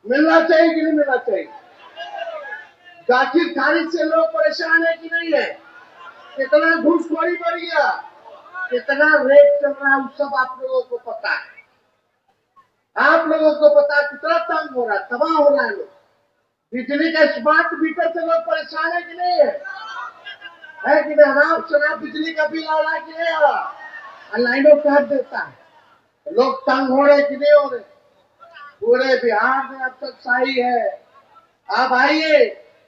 मिलना चाहिए कि नहीं मिलना चाहिए? जाकिर खारिज से लोग परेशान है कि नहीं है? कितना घूसखोरी बढ़ गया, कितना रेट चल रहा है, सब आप लोगों को पता है। आप लोगों को पता है कितना तंग हो रहा है, तबाह हो रहा है लोग। बिजली का स्मार्ट मीटर से लोग परेशान है कि नहीं है कि नहीं? आराम से बिजली का बिल आ रहा है कि नहीं आ रहा? लाइनों काट देता है, लोग तंग हो रहे कि नहीं हो रहे? पूरे बिहार में अब तक सही है। आप आइए,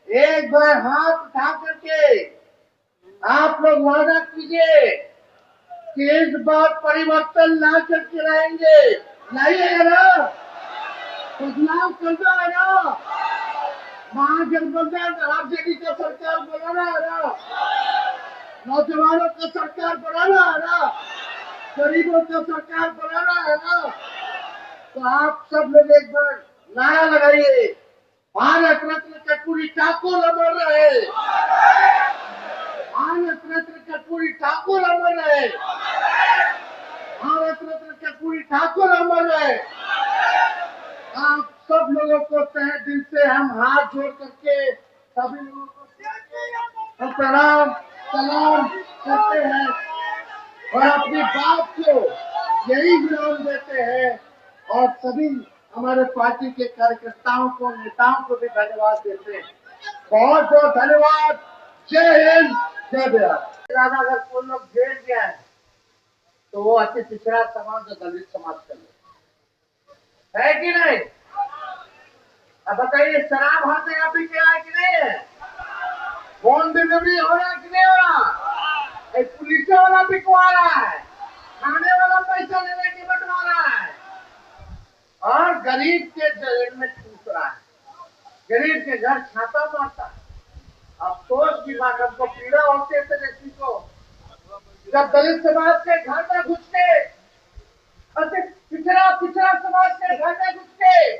एक बार हाथ उठा करके आप लोग वादा कीजिए कि इस बार परिवर्तन ला करके रहेंगे। लाइएगा ना? बदलाव करना है ना? महागठबंधन आरजेडी का सरकार बनाना है ना? नौजवानों का सरकार बनाना है ना? गरीबों का सरकार बनाना है ना? तो आप सब लोग एक बार नारा लगाइए, भारत रत्न कर्पूरी ठाकुर अमर रहे, भारत रत्न कर्पूरी ठाकुर अमर रहे, भारत रत्न कर्पूरी ठाकुर अमर रहे। आप सब लोगों को तहे दिल से हम हाथ जोड़ करके सभी लोगों को हम प्रणाम सलाम करते हैं और अपनी बात को यही विराम देते हैं और सभी हमारे पार्टी के कार्यकर्ताओं को, नेताओं को भी धन्यवाद देते हैं। बहुत बहुत धन्यवाद। जय हिंद, जय बिहार। अगर कोई लोग जेल गया है तो वो अति पिछड़ा समाज और दलित समाज का लोग है कि नहीं? अब बताइए, शराब हर जगह पे क्या है कि नहीं है? होम डिलीवरी हो रहा है कि नहीं हो रहा? एक पुलिस वाला बिकवा रहा है, खाने वाला पैसा लेने के बंटवा रहा है और गरीब के जेल में ठूस रहा है, गरीब के घर छापा मारता है। अफसोस की बात, हमको पीड़ा होती है तेजस्वी को, जब दलित समाज के घर में घुस के, पिछड़ा पिछड़ा समाज के घर में घुस के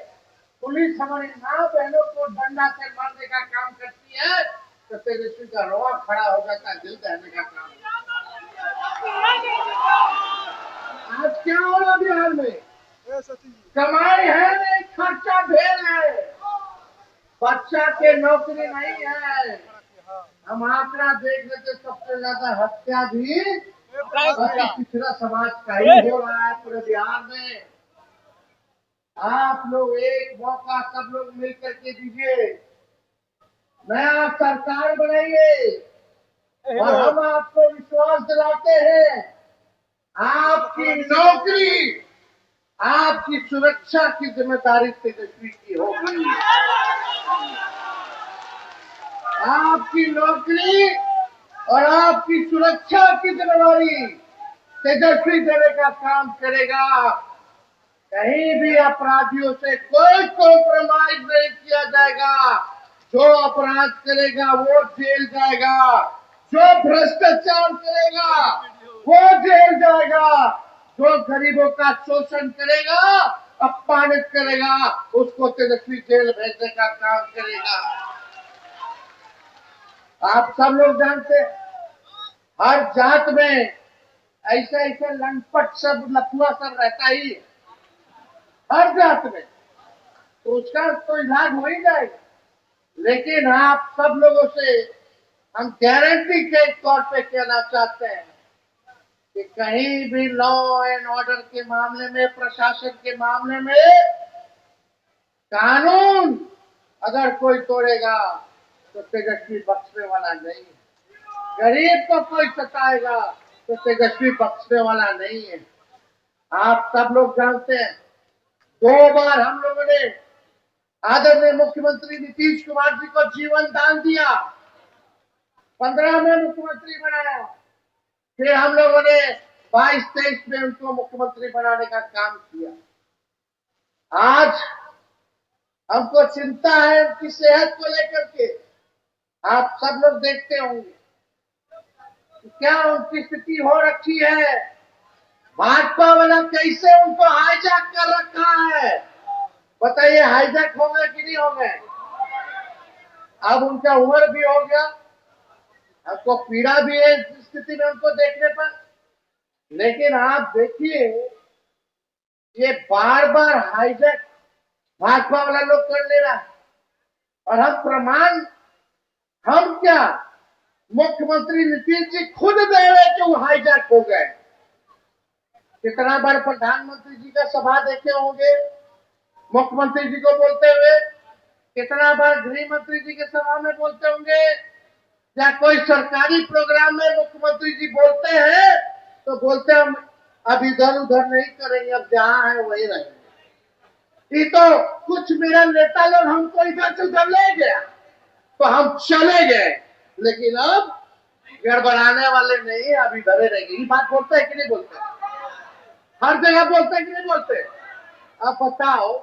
पुलिस हमारी माँ बहनों को डंडा से मारने का काम करती है तो तेजस्वी का रोआ खड़ा हो जाता है, दिल दहने का काम। आज क्या हो रहा बिहार में? कमाई है नहीं, खर्चा ढेर है, बच्चा के नौकरी नहीं है। हम आंकड़ा देख लेते, सबसे ज्यादा हत्या भी पिछड़ा समाज का ही हो रहा है पूरे बिहार में। आप लोग एक मौका सब लोग मिल करके दीजिए, नया सरकार बनाइए और हम आपको विश्वास दिलाते हैं, आपकी नौकरी, आपकी सुरक्षा की जिम्मेदारी तेजस्वी की होगी। आपकी नौकरी और आपकी सुरक्षा की जिम्मेदारी तेजस्वी देने का काम करेगा। कहीं भी अपराधियों से कोई कॉम्प्रोमाइज नहीं किया जाएगा। जो अपराध करेगा वो जेल जाएगा, जो भ्रष्टाचार करेगा वो जेल जाएगा, जो गरीबों का शोषण करेगा, अपमानित करेगा, उसको तेजस्वी जेल भेजने का काम करेगा। आप सब लोग जानते हैं, हर जात में ऐसे ऐसे लंपट सब लफुआ सब रहता ही है, हर जात में, तो उसका तो इलाज हो ही जाएगा। लेकिन आप सब लोगों से हम गारंटी के तौर पे कहना चाहते हैं कि कहीं भी लॉ एंड ऑर्डर के मामले में, प्रशासन के मामले में कानून अगर कोई तोड़ेगा तो तेजस्वी बख्शने वाला नहीं है। गरीब को कोई सताएगा तो तेजस्वी बख्शने वाला नहीं है। आप सब लोग जानते हैं, 2 बार हम लोगों ने आदरणीय मुख्यमंत्री नीतीश कुमार जी को जीवन दान दिया, 15 में मुख्यमंत्री बनाया, फिर हम लोगों ने 22-23 में उनको मुख्यमंत्री बनाने का काम किया। आज हमको चिंता है उनकी सेहत को लेकर के। आप सब लोग देखते होंगे क्या उनकी स्थिति हो रखी है, भाजपा वाला कैसे उनको हाईजैक कर रखा है। बताइए, हाईजैक हो गए कि नहीं हो गए? अब उनका उम्र भी हो गया, आपको पीड़ा भी है इस स्थिति में उनको देखने पर। लेकिन आप देखिए, ये बार बार हाईजैक भाजपा वाला लोग कर ले रहा है। और हम प्रमाण, हम क्या, मुख्यमंत्री नीतीश जी खुद दे रहे कि वो हाईजैक हो गए। कितना बार प्रधानमंत्री जी का सभा देखे होंगे मुख्यमंत्री जी को बोलते हुए, कितना बार गृह मंत्री जी के सभा में बोलते होंगे, या कोई सरकारी प्रोग्राम में मुख्यमंत्री जी बोलते हैं तो बोलते हैं हम अब इधर उधर नहीं करेंगे, अब जहां है वही रहेंगे। ये तो कुछ मेरा नेता लोग हमको इधर से उधर ले गया तो हम चले गए, लेकिन अब गड़बड़ाने वाले नहीं, अब इधर ही रहेंगे। ये बात बोलते हैं कि नहीं बोलते? हर जगह बोलते हैं कि नहीं बोलते? अब बताओ,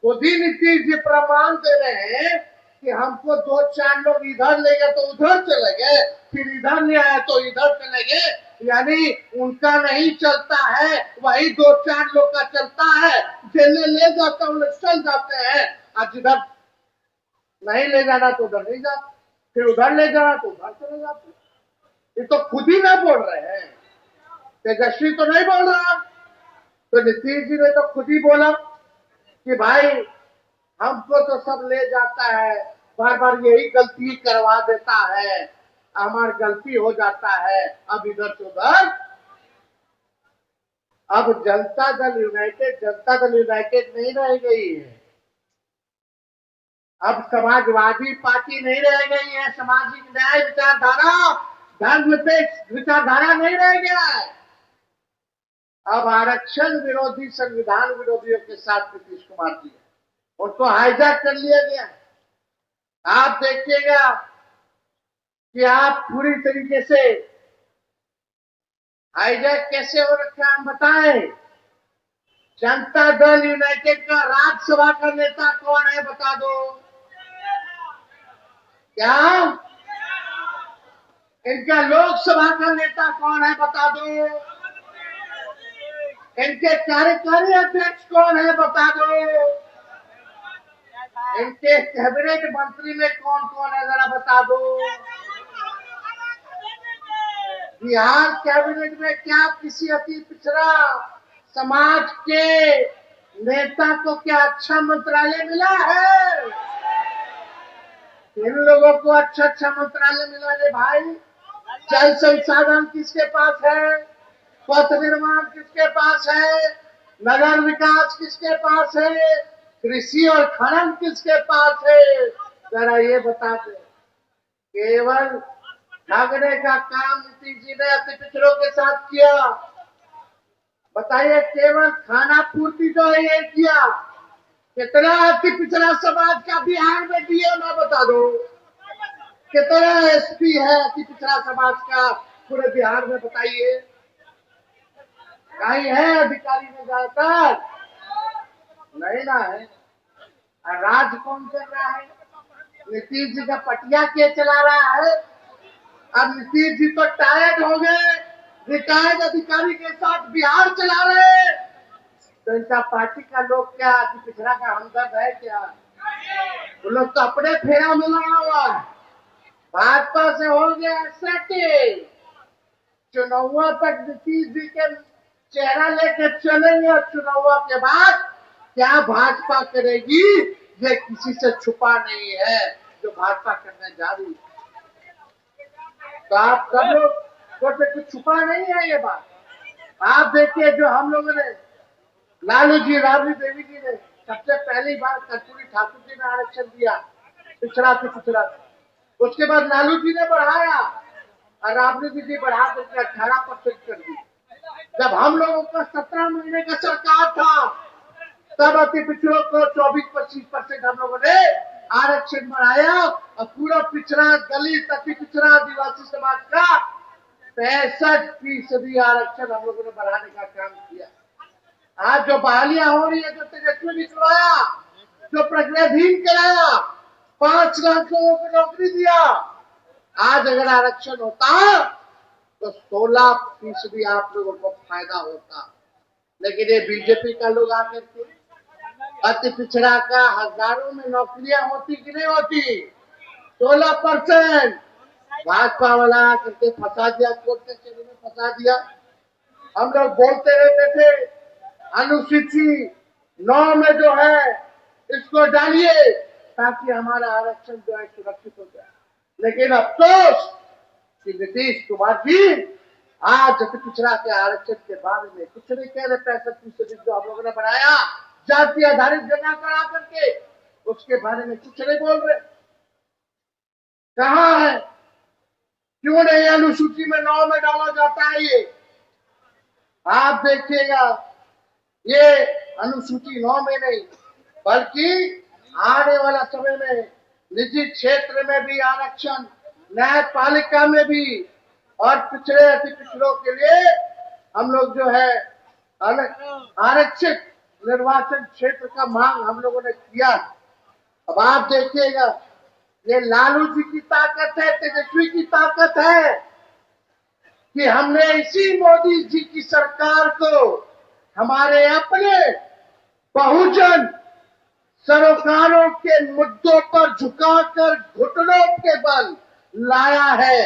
खुद ही नीतीश जी प्रमाण दे रहे हैं कि हमको दो चार लोग इधर ले गए तो उधर चले गए, फिर इधर ले आए तो इधर चले गए। यानी उनका नहीं चलता है, वही दो चार लोग का चलता है। जेल ले जाते हैं लोग चल जाते हैं, और जिधर नहीं ले जाना तो उधर नहीं जाते, फिर उधर ले जाना तो उधर चले जाते। ये तो खुद ही ना बोल रहे हैं, तेजस्वी तो नहीं बोल रहा, तो नीतीश जी ने तो खुद ही बोला कि भाई हमको तो सब ले जाता है, बार बार यही गलती करवा देता है, हमारी गलती हो जाता है, अब इधर से उधर। अब जनता दल यूनाइटेड नहीं रह गई है, अब समाजवादी पार्टी नहीं रह गई है, सामाजिक न्याय विचारधारा, धर्मनिरपेक्ष विचारधारा नहीं रह गया है। अब आरक्षण विरोधी, संविधान विरोधियों के साथ नीतीश कुमार जी है, उनको हाईजैक कर लिया गया। आप देखिएगा कि आप पूरी तरीके से हाईजैक कैसे हो रखा है, हम बताएं। जनता दल यूनाइटेड का राज्यसभा का नेता कौन है बता दो? क्या इनका लोकसभा का नेता कौन है बता दो? इनके कार्यकारी अध्यक्ष कौन है बता दो? इनके कैबिनेट मंत्री में कौन कौन है जरा बता दो? बिहार कैबिनेट में क्या किसी अति पिछड़ा समाज के नेता को क्या अच्छा मंत्रालय मिला है? इन लोगों को अच्छा अच्छा मंत्रालय मिला है भाई। जल संसाधन किसके पास है? पथ निर्माण किसके पास है? नगर विकास किसके पास है? कृषि और खनन किसके पास है? जरा ये बता दे। केवल भागने का काम नीतीश जी ने अति पिछड़ों के साथ किया। बताइए, केवल खाना पूर्ति जो है ये किया, कितना अति पिछड़ा समाज का बिहार में डीएम है बता दो? कितना एसपी है अति पिछड़ा समाज का पूरे बिहार में बताइए? कहीं है अधिकारी में ज्यादातर? नहीं ना है। राज कौन कर रहा है? नीतीश जी का पटिया के चला रहा है। अब नीतीश जी तो टायर्ड हो गए, रिटायर्ड अधिकारी के साथ बिहार चला रहे, तो इनका पार्टी का लोग क्या अति पिछड़ा का हमदर्द है क्या? वो लोग तो अपने फेरा में लगा हुआ है, भाजपा से हो गया सेटिंग। चुनाव तक नीतीश जी के चेहरा लेके चलेंगे, और चुनाव के बाद क्या भाजपा करेगी ये किसी से छुपा नहीं है, जो भाजपा करने जा रही है। तो आप सब लोग को कुछ छुपा नहीं है ये बात। आप देखिए, जो हम लोगों ने लालू जी, राबड़ी देवी जी ने सबसे पहली बार कर्पूरी ठाकुर जी ने आरक्षण दिया, पिछड़ा से पिछड़ा, उसके बाद लालू जी ने बढ़ाया और राबड़ी जी बढ़ा करके 18% कर दी। जब हम लोगों का 17 महीने का सरकार था, तब अति पिछड़ों को 24-25% हम लोगों ने आरक्षण बढ़ाया, और पूरा पिछड़ा दलित, अति पिछड़ा आदिवासी समाज का 65% आरक्षण हम लोगों ने बढ़ाने का काम किया। आज जो बहालियां हो रही है, जो तेजस्वी ने करवाया, जो प्रज्ञाधीन कराया, 5 लाख लोगों को नौकरी दिया, आज अगर आरक्षण होता तो 16% आप लोगों को फायदा होता। लेकिन ये बीजेपी का लोग आकर के अति पिछड़ा का हजारों में नौकरियां होती कि नहीं होती? 16% भाजपा वाला करके फंसा दिया, कोर्ट के चेहरे में फंसा दिया। हम लोग बोलते रहते थे अनुसूची 9 में जो है इसको डालिए ताकि हमारा आरक्षण जो है सुरक्षित हो जाए। लेकिन अफसोस कि नीतीश कुमार जी आज अति पिछड़ा के आरक्षण के बारे में कुछ नहीं कह रहे। 65% जो हम लोगों ने बनाया जाति आधारित जनगणना करके, उसके बारे में कुछ नहीं बोल रहे। कहाँ है, क्यों नहीं अनुसूची में 9 में डाला जाता है? ये आप देखिएगा, ये अनुसूची 9 में नहीं बल्कि आने वाला समय में निजी क्षेत्र में भी आरक्षण, न्यायपालिका में भी, और पिछड़े अति पिछड़ों के लिए हम लोग जो है आरक्षित निर्वाचन क्षेत्र का मांग हम लोगों ने किया। अब आप देखिएगा, ये लालू जी की ताकत है, तेजस्वी की ताकत है कि हमने इसी मोदी जी की सरकार को हमारे अपने बहुजन सरोकारों के मुद्दों पर झुकाकर घुटनों के बल लाया है।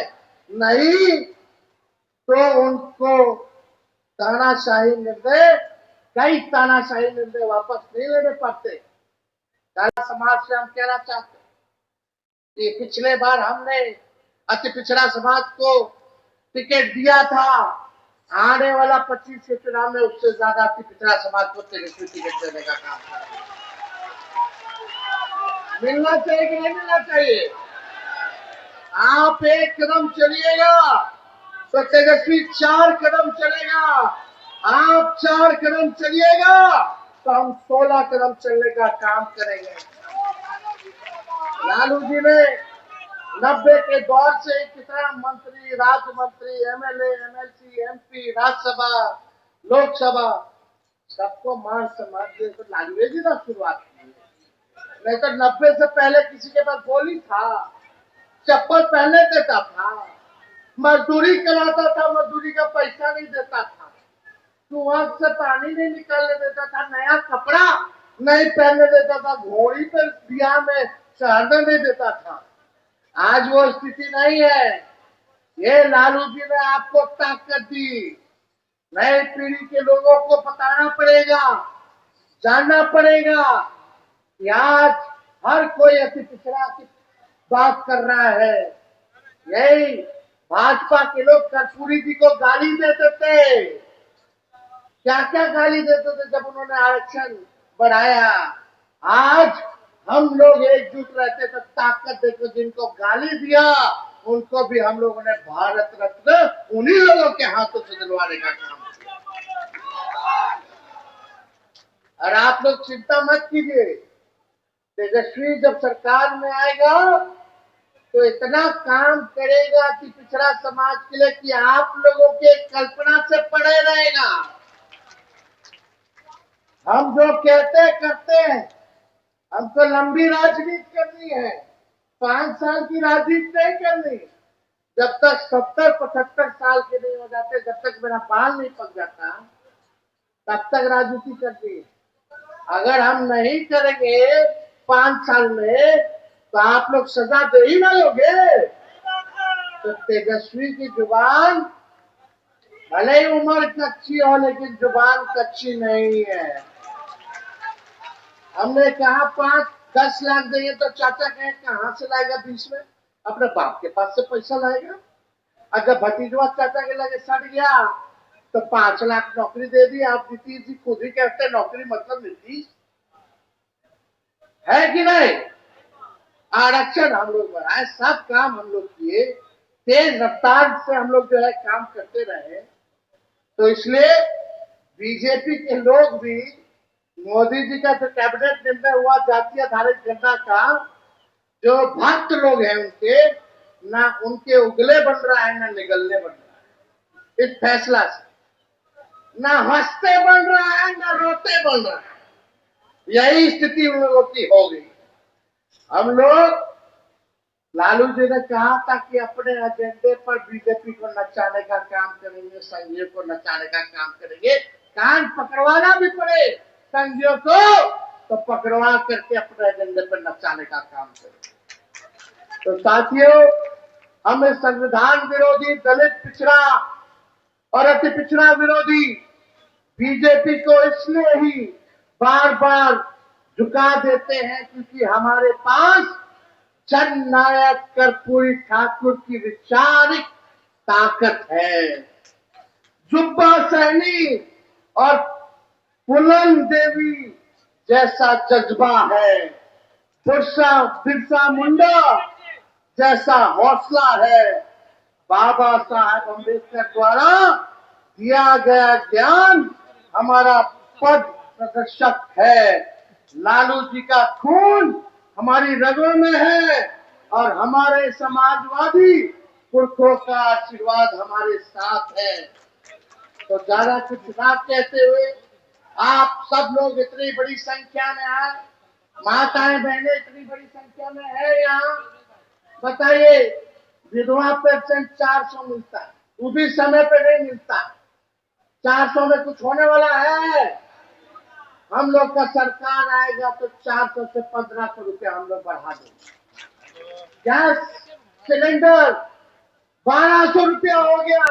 नहीं तो उनको तानाशाही निर्णय, कई तानाशाही निर्णय वापस नहीं लेने पड़ते। समाज से हम कहना चाहते हैं कि पिछले बार हमने अति पिछड़ा समाज को टिकट दिया था, आने वाला 25 के चुनाव में उससे ज्यादा अति पिछड़ा समाज को टिकट देने का काम करेंगे। मिलना चाहिए कि नहीं मिलना चाहिए? आप एक कदम चलिएगा तो तेजस्वी 4 कदम चलेगा, आप 4 कदम चलिएगा तो हम 16 कदम चलने का काम करेंगे। लालू जी ने 90 के दौर से कितना मंत्री, राज्य मंत्री, MLA, MLC, MP, Rajya Sabha, Lok Sabha सबको मान सम्मान दे तो लालू जी ने शुरुआत की। नहीं तो 90 से पहले किसी के पास बोली था, चप्पल पहनने देता था, मजदूरी कराता था, मजदूरी का पैसा नहीं देता था, कुआं से पानी नहीं निकालने देता था, नया कपड़ा नहीं पहनने देता था, घोड़ी पर बियाह में चढ़ने नहीं देता था। आज वो स्थिति नहीं है। ये लालू जी ने आपको ताकत दी। नई पीढ़ी के लोगों को बताना पड़ेगा, जानना पड़ेगा कि आज हर कोई अति पिछड़ा की बात कर रहा है। यही भाजपा के लोग कर्पूरी जी को गाली देते थे, क्या क्या गाली देते थे जब उन्होंने आरक्षण बढ़ाया। आज हम लोग एकजुट रहते तो ताकत देखो, जिनको गाली दिया उनको भी हम लोगों ने भारत रत्न उन्हीं लोगों के हाथों से दिलवाने का काम किया। और आप लोग चिंता मत कीजिए, तेजस्वी जब सरकार में आएगा तो इतना काम करेगा कि पिछड़ा समाज के लिए कि आप लोगों के कल्पना से परे रहेगा। हम जो कहते करते हैं, हमको लंबी राजनीति करनी है, 5 साल की राजनीति नहीं करनी। जब तक 70-75 साल के नहीं हो जाते, जब तक मेरा बाल नहीं पक जाता, तब तक राजनीति करनी है। अगर हम नहीं करेंगे 5 साल में तो आप लोग सजा दे ही ना लोगे। तो तेजस्वी की जुबान भले ही उम्र कच्ची हो, लेकिन जुबान कच्ची नहीं है। हमने कहा 5-10 लाख देंगे तो चाचा कहे कहां से लाएगा 20 में? अपने बाप के पास से पैसा लाएगा। अगर भतीजवा चाचा के लगे सड़ गया तो 5 लाख नौकरी दे दी। आप नीतीश जी खुद ही कहते हैं नौकरी मतलब नीतीश है कि नहीं? आरक्षण हम लोग बढ़ाए, सब काम हम लोग किए, तेज रफ्तार से हम लोग जो है काम करते रहे। तो इसलिए बीजेपी के लोग भी मोदी जी का जो कैबिनेट निर्णय हुआ जातीय आधारित गणना का, जो भक्त लोग हैं उनके, ना उनके उगले बन रहा है ना निगलने बन रहा है। इस फैसला से ना हंसते बन रहा है ना रोते बन रहा है। यही स्थिति उन लोगों की हो गई। हम लोग, लालू जी ने कहा था कि अपने एजेंडे पर बीजेपी को नचाने का काम करेंगे, संघियों को नचाने का काम करेंगे। कान पकड़वाना भी पड़े संघियों को तो पकड़वा करके अपने एजेंडे पर नचाने का काम करेंगे। तो साथियों, हमें संविधान विरोधी, दलित पिछड़ा और अति पिछड़ा विरोधी बीजेपी को इसलिए ही बार बार झुका देते हैं, क्योंकि हमारे पास जननायक कर्पूरी ठाकुर की वैचारिक ताकत है, जुब्बा सहनी और पुलन देवी जैसा जज्बा है, बिरसा मुंडा जैसा हौसला है, बाबा साहब अम्बेडकर द्वारा दिया गया ज्ञान हमारा पद प्रदर्शक है, लालू जी का खून हमारी रगों में है और हमारे समाजवादी पुरखों का आशीर्वाद हमारे साथ है। तो ज्यादा कुछ ना कहते हुए आप सब लोग इतनी बड़ी संख्या में आए, माताएं बहनें इतनी बड़ी संख्या में है यहाँ, बताइए विधवा पेंशन 400 मिलता है, वो भी समय पे नहीं मिलता। 400 में कुछ होने वाला है? हम लोग का सरकार आएगा तो 400 से 1500 रुपया हम लोग बढ़ा देंगे। गैस सिलेंडर 1200 रुपया हो गया,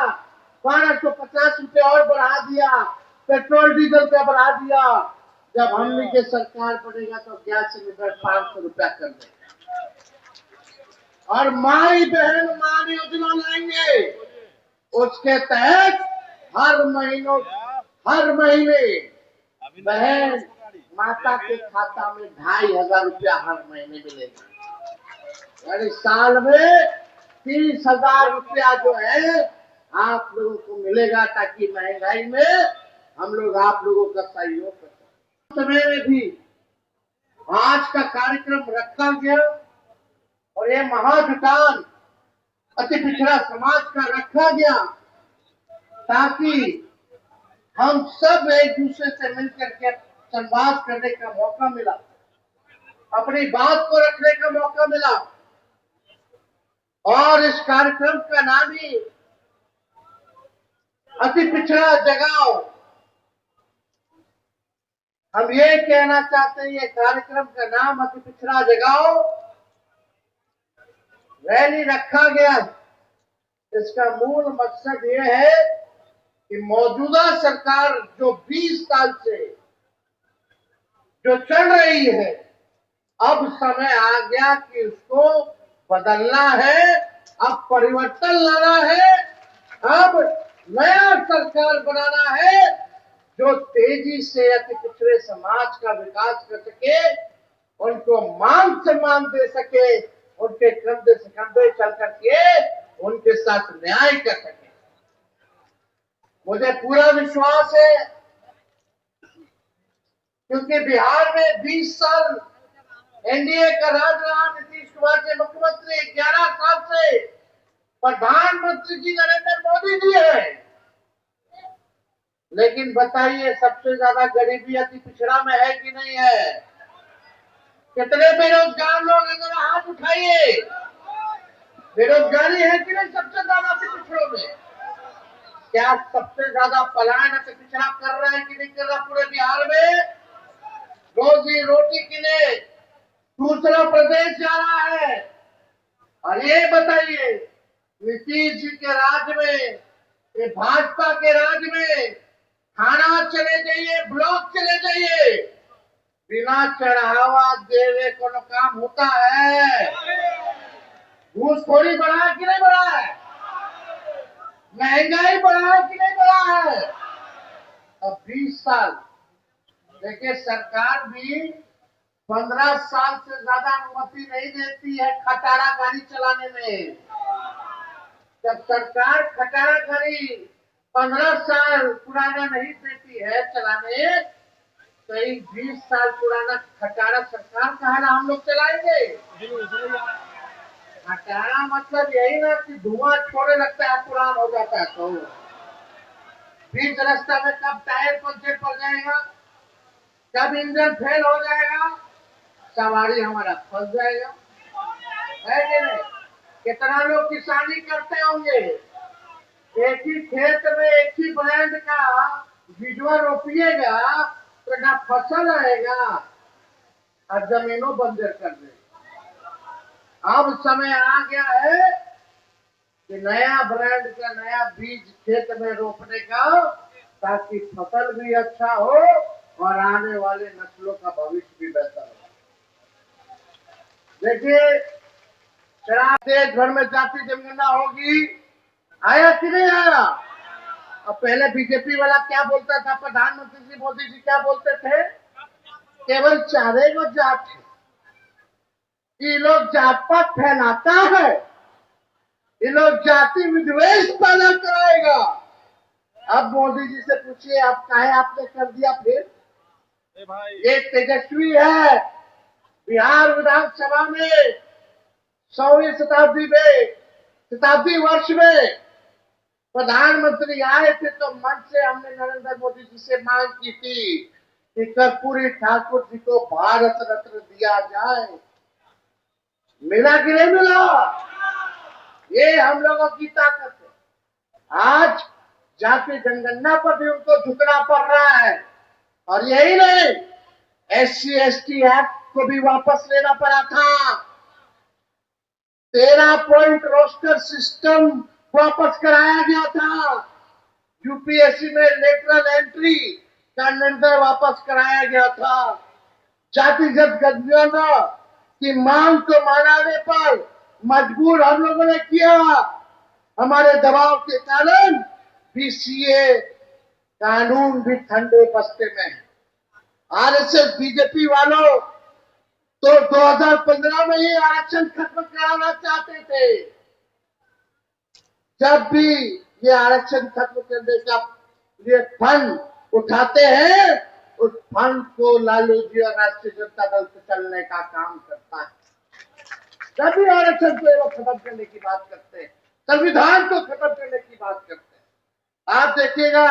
1250 रुपया और बढ़ा दिया, पेट्रोल डीजल का बढ़ा दिया। जब हमने के सरकार बनेगा तो गैस सिलेंडर 500 रुपया कर देगा और माई बहन मान योजना लाएंगे, उसके तहत हर महीने बहन माता के खाता में 2500 रुपया हर महीने मिलेगा, यानी साल में 30,000 रुपया जो है आप लोगों को मिलेगा, ताकि महंगाई में हम लोग आप लोगों का सहयोग कर सकें। समय में भी आज का कार्यक्रम रखा गया और ये महाजुटान अति पिछड़ा समाज का रखा गया, ताकि हम सब एक दूसरे से मिलकर के संवाद करने का मौका मिला, अपनी बात को रखने का मौका मिला। और इस कार्यक्रम का नाम ही अति पिछड़ा जगाओ। हम ये कहना चाहते हैं, ये कार्यक्रम का नाम अति पिछड़ा जगाओ रैली रखा गया। इसका मूल मकसद ये है कि मौजूदा सरकार जो 20 साल से जो चल रही है, अब समय आ गया कि उसको बदलना है, अब परिवर्तन लाना है, अब नया सरकार बनाना है जो तेजी से अति पिछड़े समाज का विकास कर सके, उनको मान सम्मान दे सके, उनके कंधे से कंधे चल करके उनके साथ न्याय कर सके। मुझे पूरा विश्वास है, क्योंकि बिहार में 20 साल एनडीए का राज रहा, नीतीश कुमार के मुख्यमंत्री, 11 साल से प्रधानमंत्री जी नरेंद्र मोदी जी है। लेकिन बताइए सबसे ज्यादा गरीबी अति पिछड़ा में है कि नहीं है? कितने बेरोजगार लोग हैं, जरा हाथ उठाइए। बेरोजगारी है कि नहीं सबसे ज्यादा अति पिछड़ों में? क्या सबसे ज्यादा पलायन अति पिछड़ा कर रहा है कि नहीं कर रहा पूरे बिहार में? रोजी रोटी के लिए दूसरा प्रदेश जा रहा है। और ये बताइए नीतीश जी के राज में, ये भाजपा के राज में थाना चले जाइए, ब्लॉक चले जाइए, बिना चढ़ावा देवे को काम होता है? घूसखोरी बढ़ा है कि नहीं बढ़ा है? महंगाई बढ़ा है कि नहीं बढ़ा है? अब 20 साल देखिए, सरकार भी 15 साल से ज्यादा अनुमति नहीं देती है खटारा गाड़ी चलाने में। जब सरकार खटारा गाड़ी 15 साल पुराना नहीं देती है चलाने, तो 20 साल पुराना खटारा सरकार का है ना हम लोग चलाएंगे? खटारा मतलब यही ना कि धुआं छोड़ने लगता है, पुराना हो जाता है, तो बीच रास्ता में कब टायर पंचर पड़ जाएगा, कब इंजन फेल हो जाएगा, सवारी हमारा फंस जाएगा, है कि नहीं? कितना लोग किसानी करते होंगे, एक ही खेत में एक ही ब्रांड का बीजवा रोपिएगा तो ना फसल आएगा और जमीनों बंजर कर देगा। अब समय आ गया है कि नया ब्रांड का नया बीज खेत में रोपने का, ताकि फसल भी अच्छा हो और आने वाले नस्लों का भविष्य भी बेहतर होगा। देखिए, शराब देश भर में जाति जनगणना होगी, आया कि नहीं आया? और पहले बीजेपी वाला क्या बोलता था, प्रधानमंत्री जी मोदी जी क्या बोलते थे, केवल 4 गो जात है, ये लोग जात पात फैलाता है, ये लोग जाति विद्वेष पैदा कराएगा। अब मोदी जी से पूछिए, आप काहे आपने कर दिया फिर? ये तेजस्वी है, बिहार विधानसभा में 100वीं शताब्दी वर्ष में प्रधानमंत्री आए थे तो मंच से हमने नरेंद्र मोदी जी से मांग की थी कि कर्पूरी ठाकुर जी को भारत रत्न दिया जाए। मिला कि नहीं मिला? ये हम लोगों की ताकत है। आज जाति जनगणना पर भी उनको झुकना पड़ रहा है। और यही नहीं, SC/ST एक्ट को भी वापस लेना पड़ा था। 13 पॉइंट रोस्टर सिस्टम वापस कराया गया था। यूपीएससी में लेटरल एंट्री का निर्णय वापस कराया गया था। जातिगत जनगणना की मांग को मनाने पर मजबूर हम लोगों ने किया। हमारे दबाव के कारण BCA कानून भी ठंडे बस्ते में है। RSS बीजेपी वालों तो 2015 में ही आरक्षण खत्म कराना चाहते थे। जब भी ये आरक्षण खत्म करने का लिए फंड उठाते हैं, उस फंड को लालू जी और राष्ट्रीय जनता दल से चलने का काम करता है। जब भी आरक्षण को खत्म करने की बात करते हैं, संविधान को खत्म करने की बात करते हैं, आप देखिएगा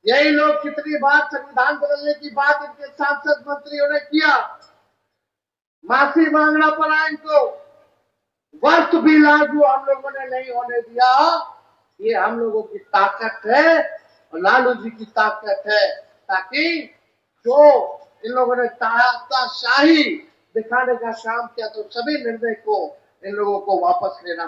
यही लोग कितनी बार संविधान बदलने की बात इनके सांसद मंत्रियों ने किया। माफी मांगना पड़ा इनको, वर्ष भी लागू हम लोगों ने नहीं होने दिया। ये हम लोगों की ताकत है और लालू जी की ताकत है, ताकि जो इन लोगों ने तानाशाही दिखाने का काम किया तो सभी निर्णय को इन लोगों को वापस लेना